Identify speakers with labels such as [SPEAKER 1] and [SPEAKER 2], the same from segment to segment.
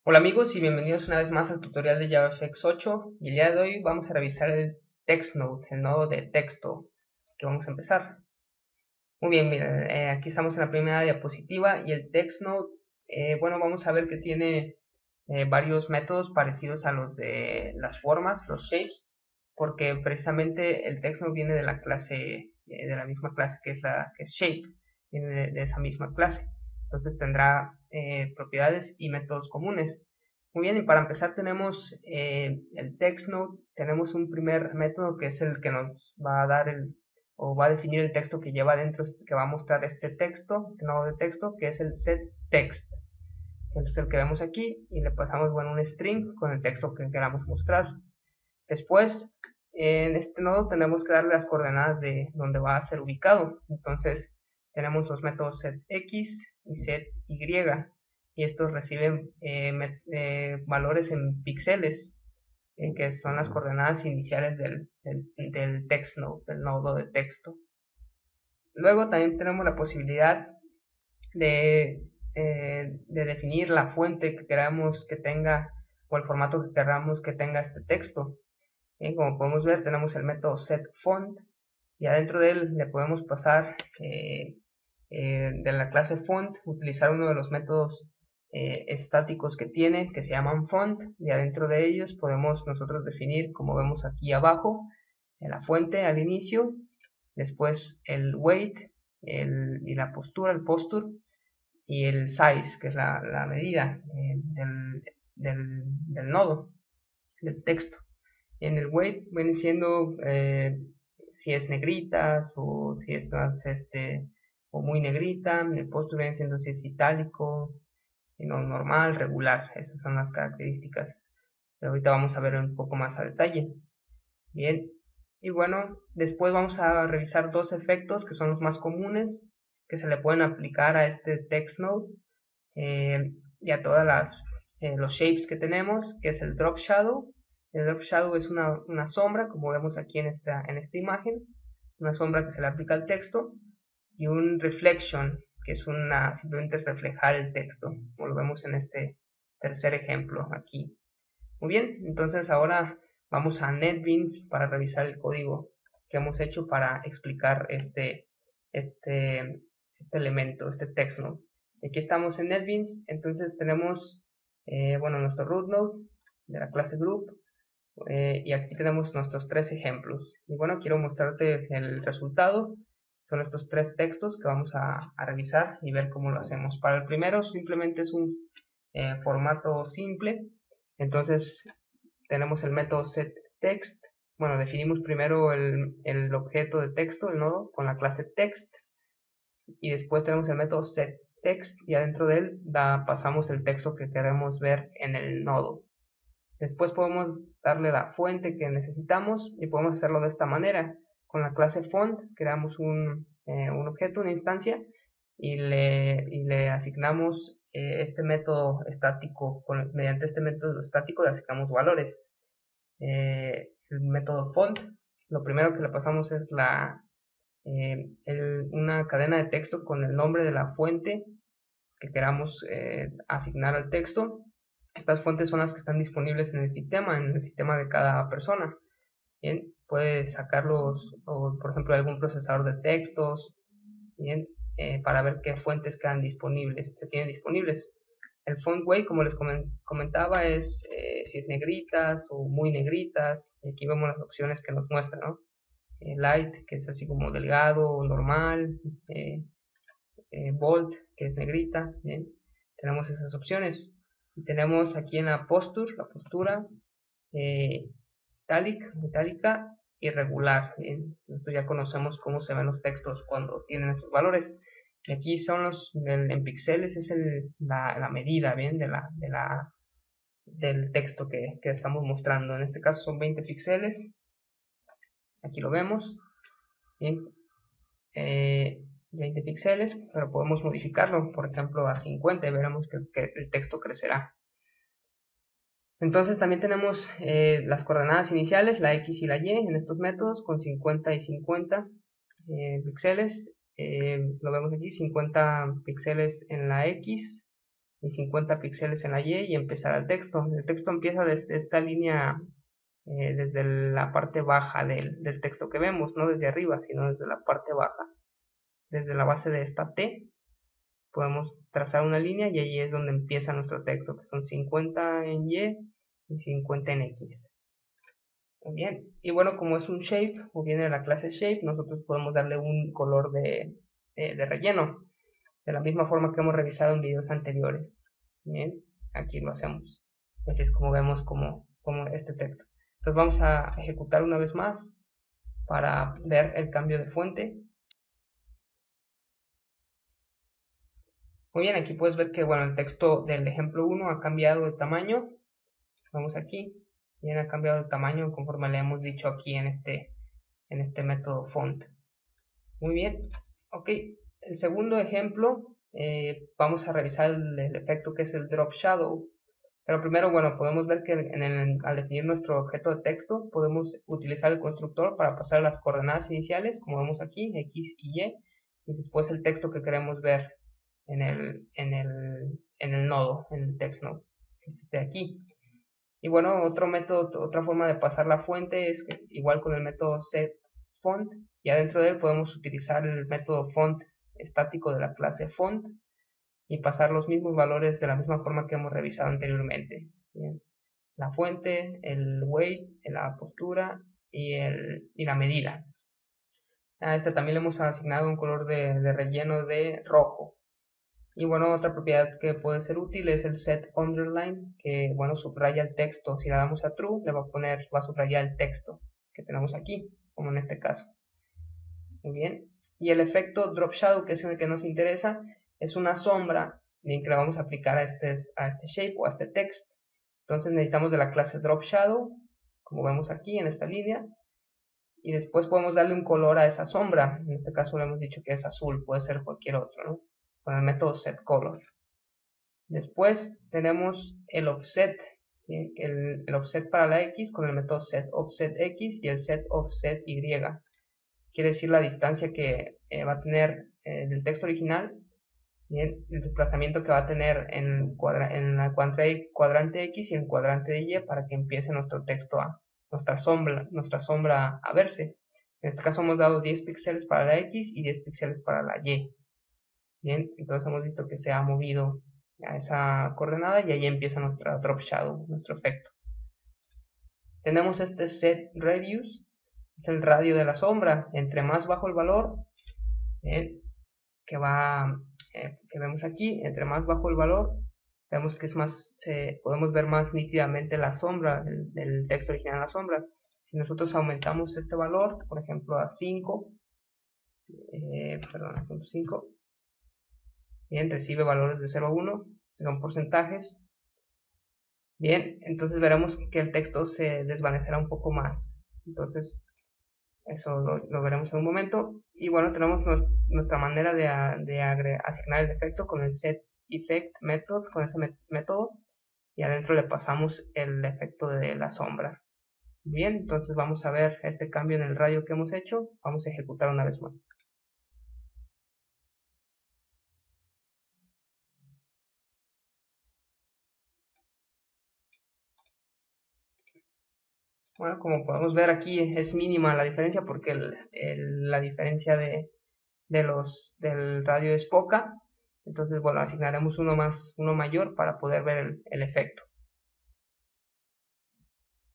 [SPEAKER 1] Hola amigos y bienvenidos una vez más al tutorial de JavaFX 8 y el día de hoy vamos a revisar el TextNode, el nodo de texto que vamos a empezar. Muy bien, miren, aquí estamos en la primera diapositiva y el TextNode, bueno, vamos a ver que tiene varios métodos parecidos a los de las formas, los shapes, porque precisamente el TextNode viene de la clase, de la misma clase que es shape, viene de esa misma clase. Entonces tendrá propiedades y métodos comunes. Muy bien, y para empezar tenemos el TextNode, tenemos un primer método que es el que nos va a dar o va a definir el texto que lleva dentro, que va a mostrar este texto, este nodo de texto, que es el setText. Es el que vemos aquí y le pasamos, bueno, un string con el texto que queramos mostrar. Después, en este nodo tenemos que darle las coordenadas de donde va a ser ubicado. Entonces, tenemos los métodos setX y setY y estos reciben valores en píxeles, que son las coordenadas iniciales del text node, del nodo de texto. Luego también tenemos la posibilidad de definir la fuente que queramos que tenga o el formato que queramos que tenga este texto. Como podemos ver, tenemos el método setFont y adentro de él le podemos pasar de la clase font, utilizar uno de los métodos estáticos que tiene, que se llaman font, y adentro de ellos podemos nosotros definir, como vemos aquí abajo, la fuente al inicio, después el weight y la postura, el posture, y el size, que es la medida del nodo, del texto. En el weight viene siendo si es negritas o si es más o muy negrita. En el posture viene siendo si es itálico, no normal, regular. Esas son las características. Pero ahorita vamos a ver un poco más a detalle. Bien, y bueno, después vamos a revisar dos efectos que son los más comunes que se le pueden aplicar a este text node y a todas los shapes que tenemos, que es el drop shadow. El drop shadow es una sombra, como vemos aquí en esta imagen, una sombra que se le aplica al texto, y un reflection, que es simplemente reflejar el texto, como lo vemos en este tercer ejemplo aquí. Muy bien, entonces ahora vamos a NetBeans para revisar el código que hemos hecho para explicar este, este elemento, este text node. Aquí estamos en NetBeans, entonces tenemos, bueno, nuestro root node de la clase group, y aquí tenemos nuestros tres ejemplos. Y bueno, quiero mostrarte el resultado. Son estos tres textos que vamos a revisar y ver cómo lo hacemos. Para el primero simplemente es un formato simple. Entonces tenemos el método setText. Bueno, definimos primero el objeto de texto, el nodo, con la clase text. Y después tenemos el método setText y adentro de él pasamos el texto que queremos ver en el nodo. Después podemos darle la fuente que necesitamos y podemos hacerlo de esta manera. Con la clase font creamos un objeto, una instancia, y le asignamos este método estático. Mediante este método estático le asignamos valores. El método font, lo primero que le pasamos es una cadena de texto con el nombre de la fuente que queramos asignar al texto. Estas fuentes son las que están disponibles en el sistema de cada persona. Bien, puede sacarlos, o por ejemplo, algún procesador de textos, bien, para ver qué fuentes se tienen disponibles. El font weight, como les comentaba, es si es negritas o muy negritas. Y aquí vemos las opciones que nos muestra, ¿no? Light, que es así como delgado, normal, bold, que es negrita, bien, tenemos esas opciones. Y tenemos aquí en la postura, eh, itálica y regular. Bien, nosotros ya conocemos cómo se ven los textos cuando tienen esos valores. Y aquí son en píxeles, es la medida, bien, del texto que estamos mostrando. En este caso son 20 píxeles. Aquí lo vemos. Bien, 20 píxeles, pero podemos modificarlo, por ejemplo, a 50 y veremos que el texto crecerá. Entonces también tenemos las coordenadas iniciales, la X y la Y, en estos métodos, con 50 y 50 píxeles. Lo vemos aquí, 50 píxeles en la X y 50 píxeles en la Y y empezar el texto. El texto empieza desde esta línea, desde la parte baja del texto que vemos, no desde arriba, sino desde la parte baja. Desde la base de esta T podemos trazar una línea y ahí es donde empieza nuestro texto, que son 50 en Y y 50 en X. Muy bien, y bueno, como es un shape o viene de la clase shape, nosotros podemos darle un color de relleno, de la misma forma que hemos revisado en videos anteriores. Bien, aquí lo hacemos. Así es como vemos como este texto. Entonces vamos a ejecutar una vez más para ver el cambio de fuente. Muy bien, aquí puedes ver que bueno, el texto del ejemplo 1 ha cambiado de tamaño. Vamos aquí, bien, ha cambiado de tamaño conforme le hemos dicho aquí en este método font. Muy bien, ok. El segundo ejemplo, vamos a revisar el efecto que es el drop shadow. Pero primero, bueno, podemos ver que al definir nuestro objeto de texto, podemos utilizar el constructor para pasar las coordenadas iniciales, como vemos aquí, X y y después el texto que queremos ver en el nodo, en el text node, que es este de aquí. Y bueno, otro método, otra forma de pasar la fuente es que, igual con el método setFont, y adentro de él podemos utilizar el método font estático de la clase font y pasar los mismos valores de la misma forma que hemos revisado anteriormente. Bien. La fuente, el weight, la postura y la medida. A este también le hemos asignado un color de relleno de rojo. Y bueno, otra propiedad que puede ser útil es el set underline, que bueno, subraya el texto. Si le damos a true, le va a subrayar el texto que tenemos aquí, como en este caso. Muy bien. Y el efecto drop shadow, que es el que nos interesa, es una sombra bien, que la vamos a aplicar a este shape o a este text. Entonces necesitamos de la clase drop shadow, como vemos aquí en esta línea, y después podemos darle un color a esa sombra. En este caso le hemos dicho que es azul, puede ser cualquier otro, ¿no? Con el método setColor. Después tenemos el offset, el offset para la X con el método setOffsetX y el setOffsetY. Quiere decir la distancia que va a tener del texto original, bien, el desplazamiento que va a tener en el cuadrante X y en el cuadrante de Y para que empiece nuestro texto nuestra sombra a verse. En este caso hemos dado 10 píxeles para la X y 10 píxeles para la Y. Bien, entonces hemos visto que se ha movido a esa coordenada y ahí empieza nuestra drop shadow, nuestro efecto. Tenemos este set radius, es el radio de la sombra. Entre más bajo el valor, bien, que vemos aquí, entre más bajo el valor, vemos que es más, podemos ver más nítidamente la sombra, del texto original en la sombra. Si nosotros aumentamos este valor, por ejemplo a 5, a 5, bien, recibe valores de 0 a 1, son porcentajes. Bien, entonces veremos que el texto se desvanecerá un poco más. Entonces, eso lo veremos en un momento. Y bueno, tenemos nuestra manera de asignar el efecto con el setEffect method, con ese método. Y adentro le pasamos el efecto de la sombra. Bien, entonces vamos a ver este cambio en el radio que hemos hecho. Vamos a ejecutar una vez más. Bueno, como podemos ver aquí es mínima la diferencia porque la diferencia del radio es poca. Entonces, bueno, asignaremos uno mayor para poder ver el efecto.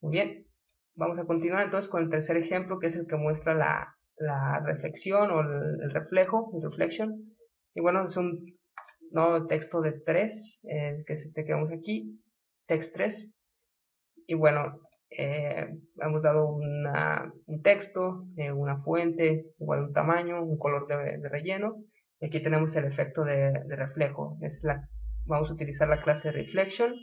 [SPEAKER 1] Muy bien, vamos a continuar entonces con el tercer ejemplo, que es el que muestra la reflexión o el reflejo, el reflection. Y bueno, es un nuevo texto de 3, que es este que vemos aquí, text 3. Y bueno, hemos dado un texto, una fuente, igual un tamaño, un color de relleno. Y aquí tenemos el efecto de reflejo. Vamos a utilizar la clase reflection.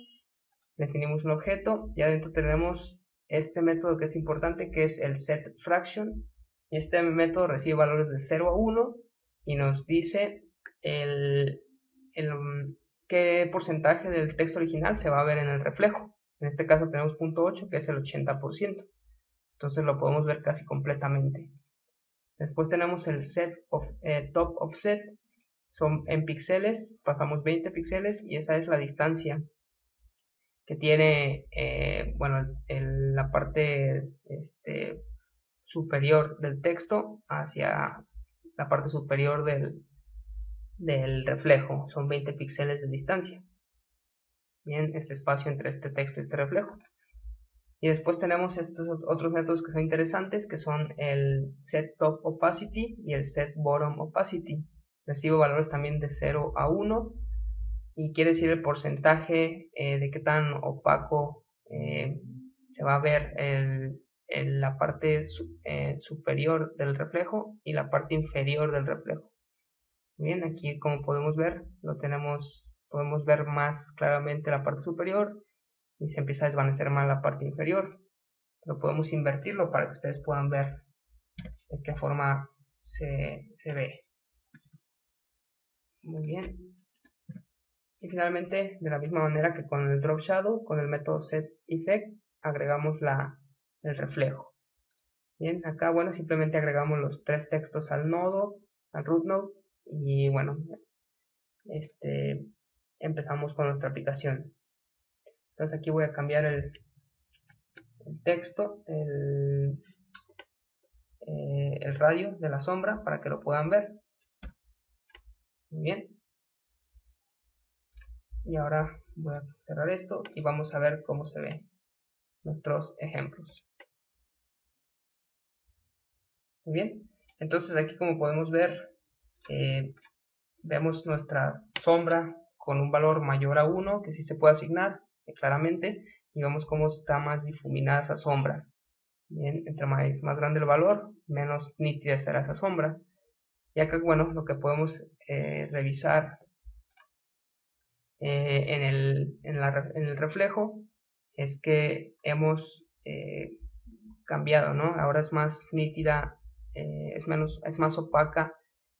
[SPEAKER 1] Definimos un objeto y adentro tenemos este método que es importante, que es el setFraction. Y este método recibe valores de 0 a 1 y nos dice qué porcentaje del texto original se va a ver en el reflejo. En este caso tenemos 0.8, que es el 80%. Entonces lo podemos ver casi completamente. Después tenemos el top offset. son en píxeles, pasamos 20 píxeles y esa es la distancia que tiene, bueno, la parte superior del texto hacia la parte superior del reflejo. Son 20 píxeles de distancia. Bien, este espacio entre este texto y este reflejo. Y después tenemos estos otros métodos que son interesantes, que son el set top opacity y el set bottom opacity. Recibo valores también de 0 a 1 y quiere decir el porcentaje de qué tan opaco se va a ver la parte superior del reflejo y la parte inferior del reflejo. Bien, aquí como podemos ver, podemos ver más claramente la parte superior y se empieza a desvanecer más la parte inferior. Pero podemos invertirlo para que ustedes puedan ver de qué forma se ve. Muy bien. Y finalmente, de la misma manera que con el Drop Shadow, con el método Set Effect, agregamos el reflejo. Bien, acá bueno, simplemente agregamos los 3 textos al nodo, al root node, y bueno, empezamos con nuestra aplicación. Entonces aquí voy a cambiar el texto, el radio de la sombra para que lo puedan ver. Muy bien. Y ahora voy a cerrar esto y vamos a ver cómo se ven nuestros ejemplos. Muy bien. Entonces aquí como podemos ver, vemos nuestra sombra con un valor mayor a 1 que sí se puede asignar claramente, y vemos cómo está más difuminada esa sombra. Bien, entre más grande el valor, menos nítida será esa sombra. Y acá, bueno, lo que podemos revisar en el reflejo es que hemos cambiado, ¿no? Ahora es más nítida, es más opaca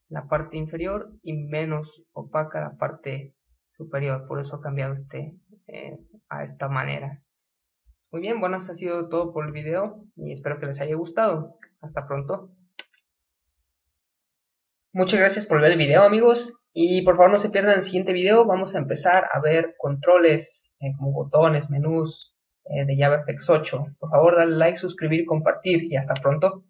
[SPEAKER 1] la parte inferior y menos opaca la parte superior. Por eso ha cambiado a esta manera. Muy bien, bueno, eso ha sido todo por el video y espero que les haya gustado. Hasta pronto. Muchas gracias por ver el video, amigos, y por favor no se pierdan el siguiente video. Vamos a empezar a ver controles como botones, menús de JavaFX 8. Por favor dale like, suscribir y compartir, y hasta pronto.